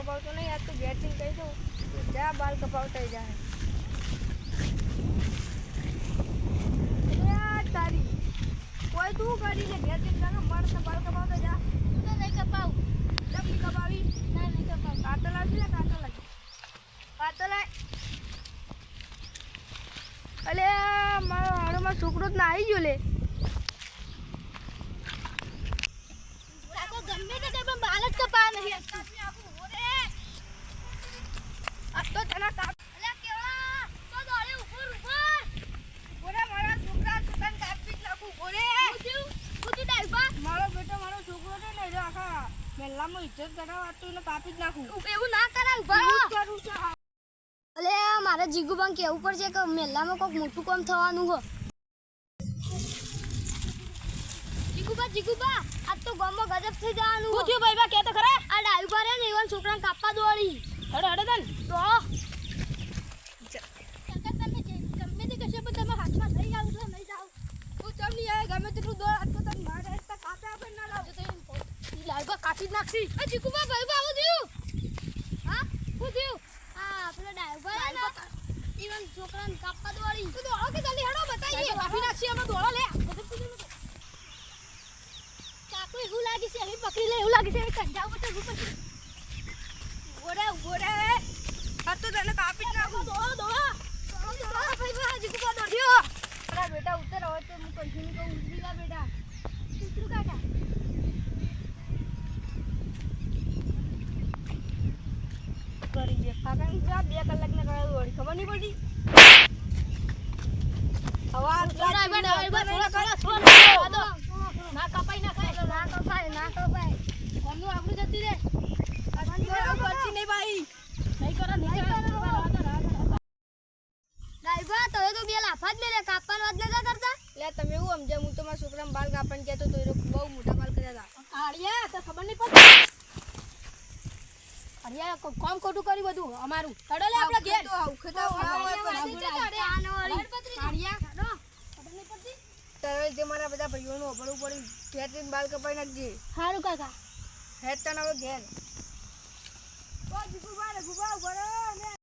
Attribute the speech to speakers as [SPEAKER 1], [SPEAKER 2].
[SPEAKER 1] કપાવતો નહીં યાર તું ઘેર જઈને કહી દઉં જા બાલ કપાવતા જાય તારી કોઈ તું કરી લે ઘેર જઈને કાકા મરતા બાલ કપાવતા જા તો નહીં કપાવ કેમ નહીં કપાવી ના નહીં કપાવ કાતો લાવજી ને કાતો લાય અલે મારો હાડોમાં છોકરો જ ના આવી ગયો લે ગમે તે પણ બાલ જ કપા નહીં આ તો તને કાપ અલે કેવા તો દોડે ઉપર બોરે મારા છોકરા તને કાપી જ નાખું બોરે હું ડાઈબા મારો બેટો મારો છોકરો છે ને જો આખા મેલ્લામાં ઇજ્જત કરાવવા તો એને કાપી જ નાખું એવું ના કરાય ઉભા કરું છે અલે મારે જીગુબાન કેવું પડશે કે મેલ્લામાં કોઈક મોટું કામ થવાનું હો જીગુબા આજ તો ગામમાં ગજબ થઈ જવાનું હું થયું ભાઈ બા કે તો ખરા આ ડાયું પારે ને એવન છોકરાને કાપવા દોડી હડે તન તો તમે ગમે તે કશે પણ તમે હાથમાં થઈ જાવ છો નહીં જાવ હું ચમ નહીં આવે ગમે તેટલું દોડ આજ તો તને મારે તો કાપે આપે ના લાવજો તો લાલબા કાપી જ નાખશી એ જીગુબા ભાઈ બા આવું થયું હા હું થયું આ પેલો ડાયું પારે ને એવન છોકરાને કાપવા દોડી તું દોડો કે જલ્દી હડો બતાઈએ કાપી નાખશી અમે દોડો લે એવું લાગે છે અહીં પકડી લે એવું લાગે છે કંજાવ પર ઉપર ઓરે આ તો તને કાપી નાખો દોડો ભાઈ ભાઈ જીગુબા દોડ્યો અરે બેટા ઉતર હવે તો હું કંટીન્યુ કહું ઉતરી જા બેટા ઉતરું કાકા કરી દે કાકા ની જા 2 કલાક ને કરાવી ઓડી ખબર નહીં પડી અવાજ ના કપાઈ ના ખાય ના કપાય કોનું આપણું જતી રે કરતી નહીં ભાઈ નહીં કરો ડાઈબા તો બે લાફા જ મેલે કાપવાનો વાત નતા કરતા લે તમે એવું સમજે હું તો મારા છોકરાને બાલ કાપણ કહેતો તો એ બહુ મોટા બાલ કર્યા હતા કાળિયા તો ખબર નહીં પડતી કાળિયા કોમ ખોટું કરી બધું અમારું તડો લે આપણે ઘેર તો આખતા કાળિયા તારે જે મારા બધા ભાઈઓનું ઓબળું પડી ઘેર જઈને બાલ કપાઈ નાખજે સારું કાકા હેડ તને હવે ઘેર ઓ જીગુબા ને ગુબા ઉભો ને